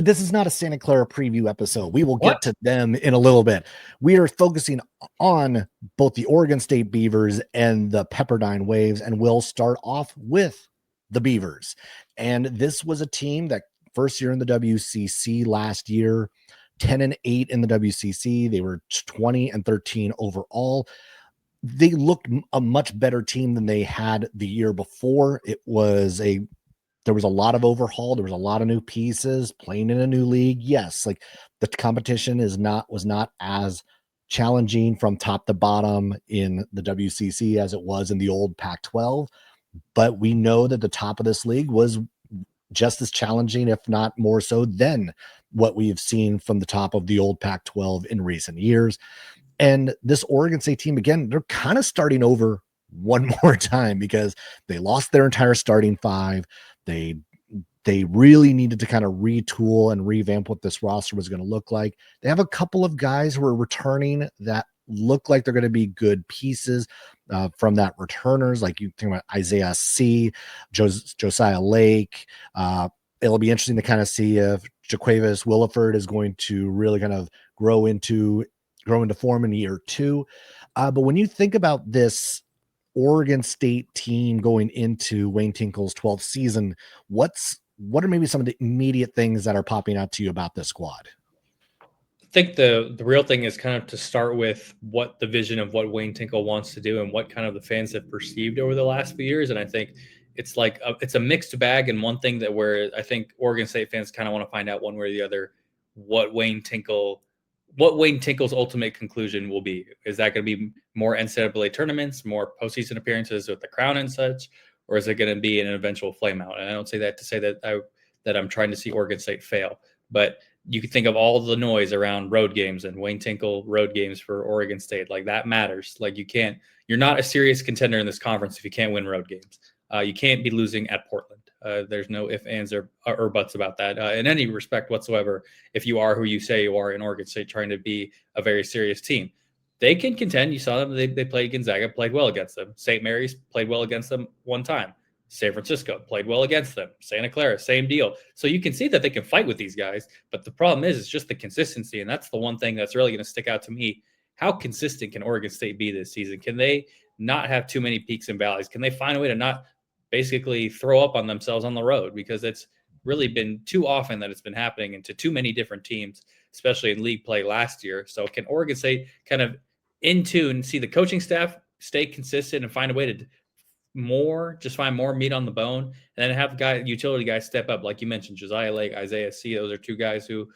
But this is not a Santa Clara preview episode. We will What? get to them in a little bit. We are focusing on both the Oregon State Beavers and the Pepperdine Waves, and we'll start off with the Beavers. And this was a team that first year in the WCC last year, 10-8 in the WCC. They were 20-13 overall. They looked a much better team than they had the year before. There was a lot of overhaul. There was a lot of new pieces playing in a new league. Yes, like the competition was not as challenging from top to bottom in the WCC as it was in the old Pac-12. But we know that the top of this league was just as challenging, if not more so, than what we have seen from the top of the old Pac-12 in recent years. And this Oregon State team, again, they're kind of starting over one more time because they lost their entire starting five. They really needed to kind of retool and revamp what this roster was going to look like. They have a couple of guys who are returning that look like they're going to be good pieces from that returners. Like you think about Isaiah C., Josiah Lake. It'll be interesting to kind of see if Jaquavis Williford is going to really kind of grow into form in year two. But when you think about this Oregon State team going into Wayne Tinkle's 12th season, what are maybe some of the immediate things that are popping out to you about this squad? I think the real thing is kind of to start with what the vision of what Wayne Tinkle wants to do and what kind of the fans have perceived over the last few years. And I think it's like it's a mixed bag. And one thing that where I think Oregon State fans kind of want to find out one way or the other what Wayne Tinkle's ultimate conclusion will be. Is that going to be more NCAA tournaments, more postseason appearances with the crown and such, or is it going to be an eventual flame out? And I don't say that to say that I'm trying to see Oregon State fail, but you can think of all the noise around road games and Wayne Tinkle road games for Oregon State. Like that matters. Like you're not a serious contender in this conference if you can't win road games. You can't be losing at Portland. There's no ifs, ands, or buts about that in any respect whatsoever. If you are who you say you are in Oregon State, trying to be a very serious team, they can contend. You saw them; they played Gonzaga, played well against them. St. Mary's played well against them one time. San Francisco played well against them. Santa Clara, same deal. So you can see that they can fight with these guys, but the problem is just the consistency, and that's the one thing that's really going to stick out to me. How consistent can Oregon State be this season? Can they not have too many peaks and valleys? Can they find a way to not basically throw up on themselves on the road? Because it's really been too often that it's been happening and to too many different teams, especially in league play last year. So can Oregon State kind of in tune, see the coaching staff stay consistent and find a way to find more meat on the bone, and then have utility guys step up, like you mentioned, Josiah Lake, Isaiah C. Those are two guys who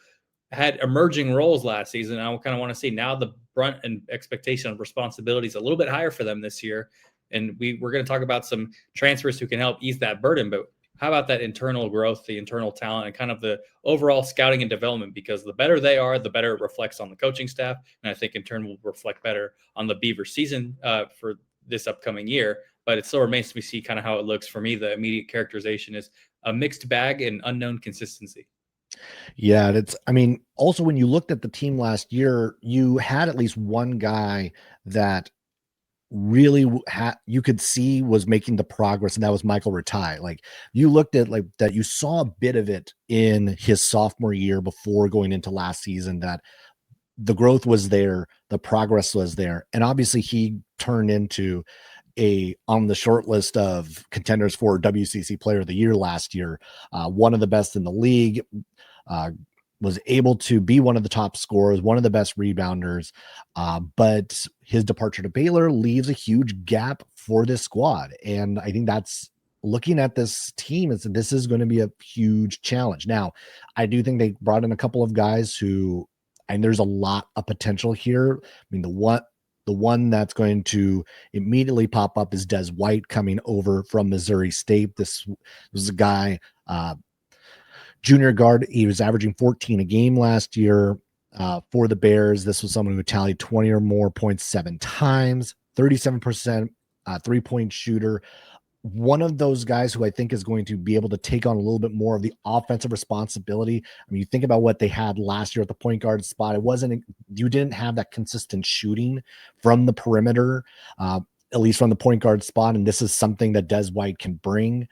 had emerging roles last season. I kind of want to see now the brunt and expectation of responsibilities a little bit higher for them this year. And we're going to talk about some transfers who can help ease that burden. But how about that internal growth, the internal talent, and kind of the overall scouting and development? Because the better they are, the better it reflects on the coaching staff. And I think in turn will reflect better on the Beaver season for this upcoming year. But it still remains to be seen kind of how it looks. For me, the immediate characterization is a mixed bag and unknown consistency. Yeah, also when you looked at the team last year, you had at least one guy that really you could see was making the progress, and that was Michael Ratai. Like you looked at like that, you saw a bit of it in his sophomore year before going into last season, that the growth was there, the progress was there, and obviously he turned into on the short list of contenders for WCC Player of the Year last year, one of the best in the league. Was able to be one of the top scorers, one of the best rebounders, but his departure to Baylor leaves a huge gap for this squad. And I think that's, looking at this team, this is going to be a huge challenge. Now, I do think they brought in a couple of guys and there's a lot of potential here. I mean, the one that's going to immediately pop up is Des White coming over from Missouri State. This was a guy, junior guard. He was averaging 14 a game last year for the Bears. This was someone who tallied 20 or more points 7 times, 37% 3-point shooter. One of those guys who I think is going to be able to take on a little bit more of the offensive responsibility. I mean, you think about what they had last year at the point guard spot. You didn't have that consistent shooting from the perimeter, at least from the point guard spot. And this is something that Des White can bring.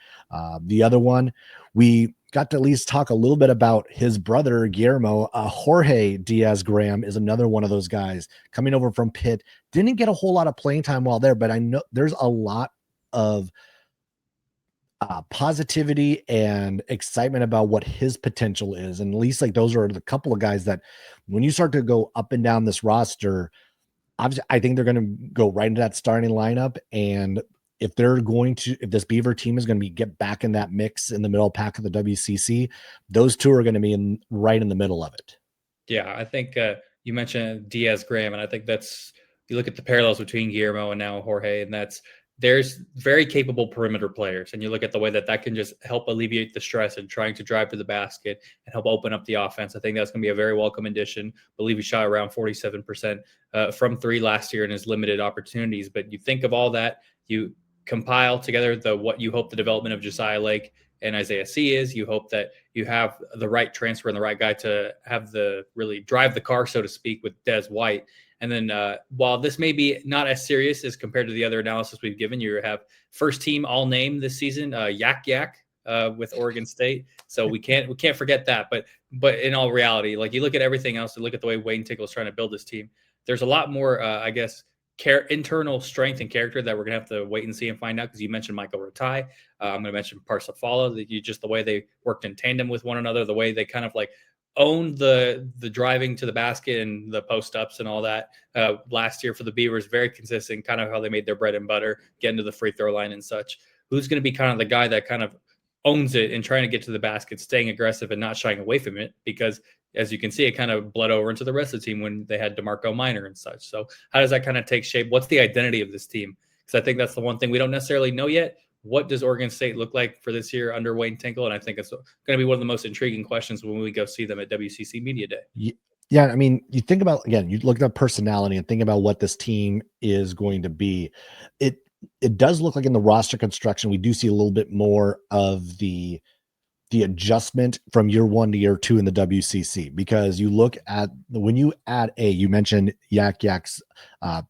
The other one, we got to at least talk a little bit about his brother Guillermo. Jorge Diaz-Graham is another one of those guys coming over from Pitt. Didn't get a whole lot of playing time while there, but I know there's a lot of positivity and excitement about what his potential is. And at least like those are the couple of guys that when you start to go up and down this roster, obviously I think they're going to go right into that starting lineup. And if this Beaver team is going to get back in that mix in the middle pack of the WCC, those two are going to be right in the middle of it. Yeah, I think you mentioned Diaz-Graham, and I think you look at the parallels between Guillermo and now Jorge, and there's very capable perimeter players, and you look at the way that can just help alleviate the stress and trying to drive to the basket and help open up the offense. I think that's going to be a very welcome addition. I believe he shot around 47% from three last year in his limited opportunities. But you think of all that, you compile together what you hope the development of Josiah Lake and Isaiah C is. You hope that you have the right transfer and the right guy to have really drive the car, so to speak, with Des White. And then while this may be not as serious as compared to the other analysis we've given, you have first team all name this season, Yak Yak with Oregon State. So we can't forget that. But in all reality, like you look at everything else and look at the way Wayne Tinkle is trying to build this team, there's a lot more, I guess, internal strength and character that we're gonna have to wait and see and find out. Because you mentioned Michael Ratai, I'm gonna mention Parsafala, just the way they worked in tandem with one another, the way they kind of like owned the driving to the basket and the post ups and all that last year for the Beavers. Very consistent, kind of how they made their bread and butter, getting to the free throw line and such. Who's going to be kind of the guy that kind of owns it and trying to get to the basket, staying aggressive and not shying away from it? Because as you can see, it kind of bled over into the rest of the team when they had DeMarco Minor and such. So how does that kind of take shape? What's the identity of this team? Because I think that's the one thing we don't necessarily know yet. What does Oregon State look like for this year under Wayne Tinkle? And I think it's going to be one of the most intriguing questions when we go see them at WCC Media Day. Yeah, I mean, you think about, again, you look at personality and think about what this team is going to be. It does look like in the roster construction, we do see a little bit more of the adjustment from year one to year two in the WCC, because you look at when you add you mentioned Yak Yak's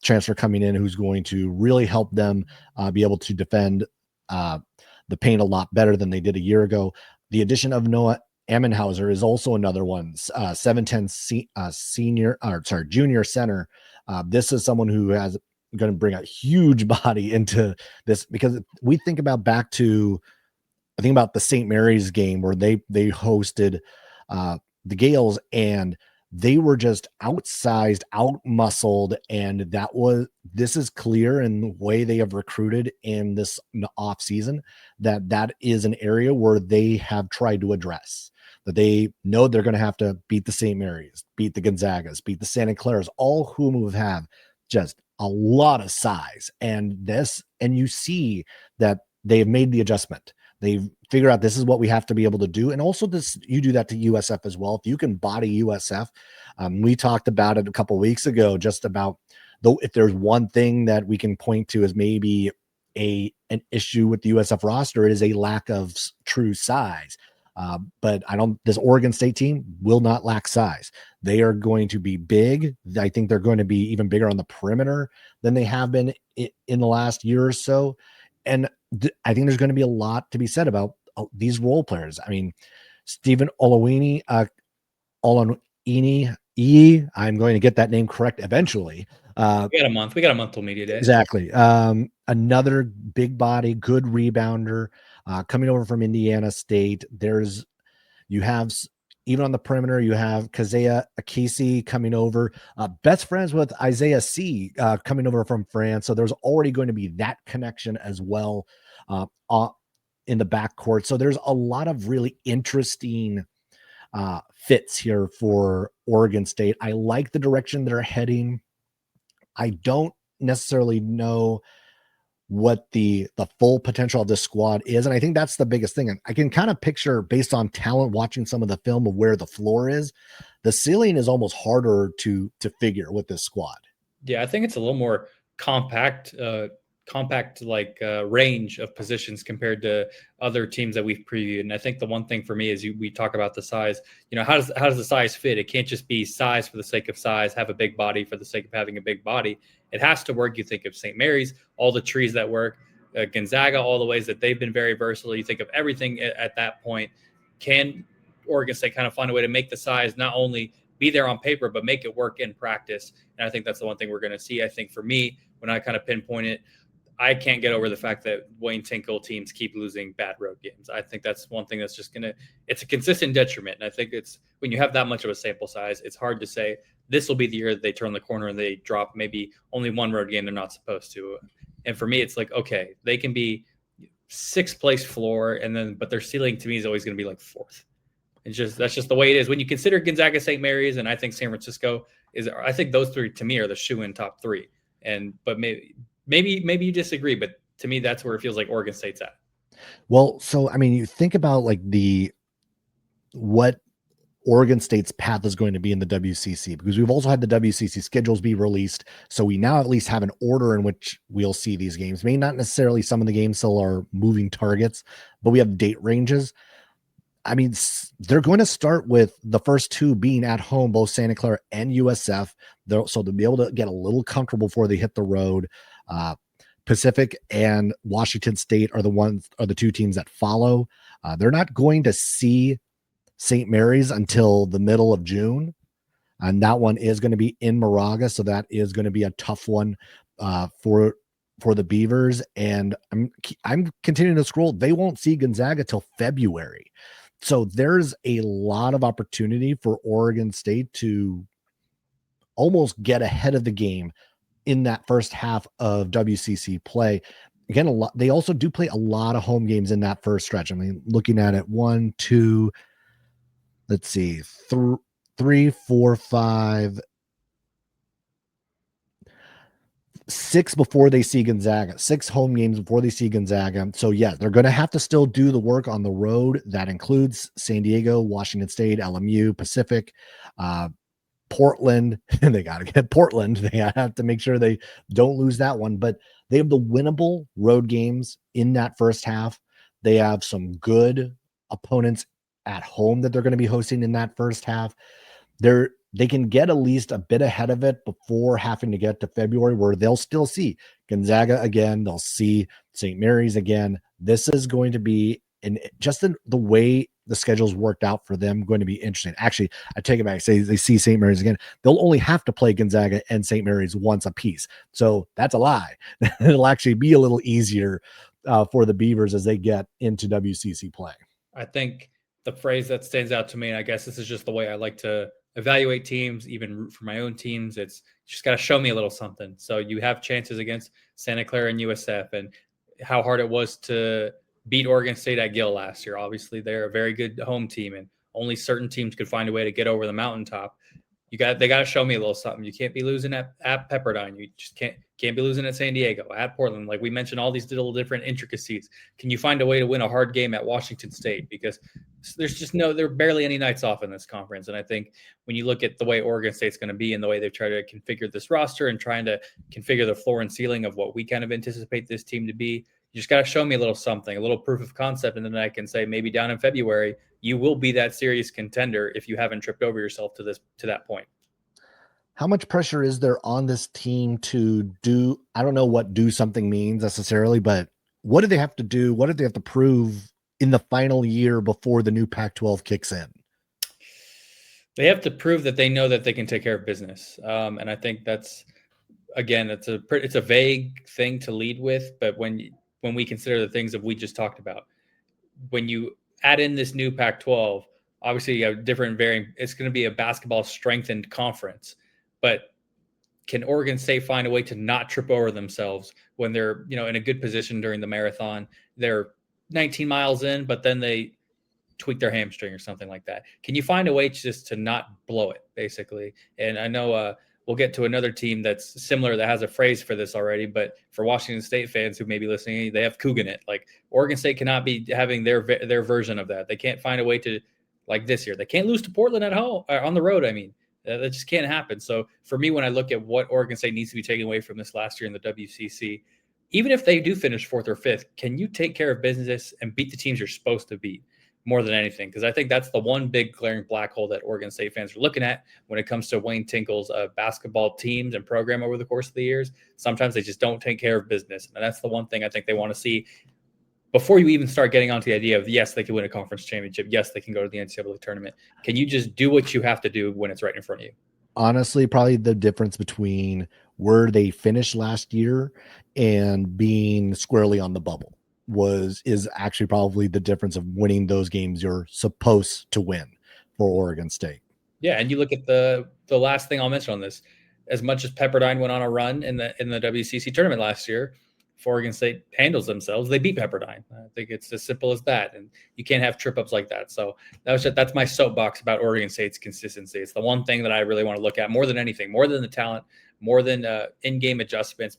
transfer coming in, who's going to really help them be able to defend the paint a lot better than they did a year ago. The addition of Noah Ammenhauser is also another one, 7'10" junior center. This is someone who has going to bring a huge body into this, because we think about back to, I think about the St. Mary's game where they hosted the Gales, and they were just outsized, out-muscled, and this is clear in the way they have recruited in this off season, that is an area where they have tried to address, that they know they're going to have to beat the St. Mary's, beat the Gonzagas, beat the Santa Claras, all whom have just a lot of size. And you see that they've made the adjustment. They've figured out this is what we have to be able to do. And also you do that to USF as well. If you can body USF, we talked about it a couple of weeks ago, just about though, if there's one thing that we can point to as maybe an issue with the USF roster, it is a lack of true size. But this Oregon State team will not lack size. They are going to be big. I think they're going to be even bigger on the perimeter than they have been in the last year or so. And I think there's going to be a lot to be said about these role players. I mean, Stephen Olawini, I'm going to get that name correct eventually. We got a month. We got a month till media day. Exactly. Another big body, good rebounder, coming over from Indiana State. You have, even on the perimeter, you have Kazea Akisi coming over, best friends with Isaiah C coming over from France. So there's already going to be that connection as well in the backcourt. So there's a lot of really interesting fits here for Oregon State. I like the direction they're heading. I don't necessarily know what the full potential of this squad is, and I think that's the biggest thing. And I can kind of picture, based on talent, watching some of the film of where the floor is, the ceiling is almost harder to figure with this squad. Yeah, I think it's a little more compact range of positions compared to other teams that we've previewed. And I think the one thing for me is we talk about the size. How does the size fit? It can't just be size for the sake of size, have a big body for the sake of having a big body. It has to work. You think of St. Mary's, all the trees that work, Gonzaga, all the ways that they've been very versatile. You think of everything at that point can Oregon State kind of find a way to make the size not only be there on paper, but make it work in practice? And I think that's the one thing we're going to see. I think for me, when I kind of pinpoint it, I can't get over the fact that Wayne Tinkle teams keep losing bad road games. I think that's one thing that's just it's a consistent detriment. And I think it's when you have that much of a sample size, it's hard to say this will be the year that they turn the corner and they drop maybe only one road game they're not supposed to. And for me, it's like, okay, they can be sixth place floor, but their ceiling to me is always going to be like fourth. That's just the way it is. When you consider Gonzaga, St. Mary's, and I think San Francisco I think those three to me are the shoe-in top three. But maybe you disagree, but to me, that's where it feels like Oregon State's at. Well, so, I mean, you think about like what Oregon State's path is going to be in the WCC, because we've also had the WCC schedules be released. So we now at least have an order in which we'll see these games. Maybe not necessarily some of the games still are moving targets, but we have date ranges. I mean, they're going to start with the first two being at home, both Santa Clara and USF. So they'll be able to get a little comfortable before they hit the road. Pacific and Washington State are the two teams that follow. They're not going to see St. Mary's until the middle of June. And that one is going to be in Moraga. So that is going to be a tough one for the Beavers. And I'm continuing to scroll. They won't see Gonzaga till February. So there's a lot of opportunity for Oregon State to almost get ahead of the game in that first half of WCC play. Again, they also do play a lot of home games in that first stretch. I mean, looking at it, 1, 2, let's see, 3, 4, 5, 6 before they see Gonzaga, 6 home games before they see Gonzaga. So yeah, they're going to have to still do the work on the road. That includes San Diego, Washington State, LMU, Pacific, Portland, and they got to get Portland. They have to make sure they don't lose that one, but they have the winnable road games in that first half. They have some good opponents at home that they're going to be hosting in that first half. They can get at least a bit ahead of it before having to get to February, where they'll still see Gonzaga again. They'll see St. Mary's again. This is going to be, and just the way the schedule's worked out for them, going to be interesting. Actually, I take it back. Say they see St. Mary's again. They'll only have to play Gonzaga and St. Mary's once a piece. So that's a lie. It'll actually be a little easier for the Beavers as they get into WCC play. I think the phrase that stands out to me, and I guess this is just the way I like to evaluate teams, even root for my own teams, it's just got to show me a little something. So you have chances against Santa Clara and USF, and how hard it was to beat Oregon State at Gill last year. Obviously, they're a very good home team, and only certain teams could find a way to get over the mountaintop. They got to show me a little something. You can't be losing at Pepperdine. You just can't be losing at San Diego, at Portland. Like we mentioned, all these little different intricacies. Can you find a way to win a hard game at Washington State? Because there are barely any nights off in this conference. And I think when you look at the way Oregon State's going to be and the way they've tried to configure this roster and trying to configure the floor and ceiling of what we kind of anticipate this team to be, you just got to show me a little something, a little proof of concept. And then I can say maybe down in February, you will be that serious contender if you haven't tripped over yourself to that point. How much pressure is there on this team to do? I don't know what do something means necessarily, but what do they have to do? What do they have to prove in the final year before the new Pac-12 kicks in? They have to prove that they know that they can take care of business. And I think that's, again, it's a vague thing to lead with, but when we consider the things that we just talked about, when you add in this new Pac-12, obviously you have different it's going to be a basketball strengthened conference, but can Oregon State find a way to not trip over themselves when they're, in a good position during the marathon? They're 19 miles in, but then they tweak their hamstring or something like that. Can you find a way just to not blow it, basically? And I know we'll get to another team that's similar that has a phrase for this already, but for Washington State fans who may be listening, they have Coogan it. Like Oregon State cannot be having their version of that. They can't find a way to, like this year, they can't lose to Portland at home or on the road. I mean, that just can't happen. So for me, when I look at what Oregon State needs to be taken away from this last year in the WCC, even if they do finish 4th or 5th, can you take care of business and beat the teams you're supposed to beat more than anything? Because I think that's the one big glaring black hole that Oregon State fans are looking at when it comes to Wayne Tinkle's basketball teams and program over the course of the years. Sometimes they just don't take care of business. And that's the one thing I think they want to see. before you even start getting onto the idea of, yes, they can win a conference championship, yes, they can go to the NCAA tournament, can you just do what you have to do when it's right in front of you? Honestly, probably the difference between where they finished last year and being squarely on the bubble is actually probably the difference of winning those games you're supposed to win for Oregon State. Yeah, and you look at the last thing I'll mention on this. As much as Pepperdine went on a run in the WCC tournament last year, if Oregon State handles themselves, they beat Pepperdine. I think it's as simple as that, and you can't have trip ups like that. So that's my soapbox about Oregon State's consistency. It's the one thing that I really want to look at more than anything, more than the talent, more than in game adjustments.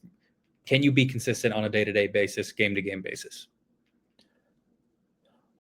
Can you be consistent on a day to day basis, game to game basis?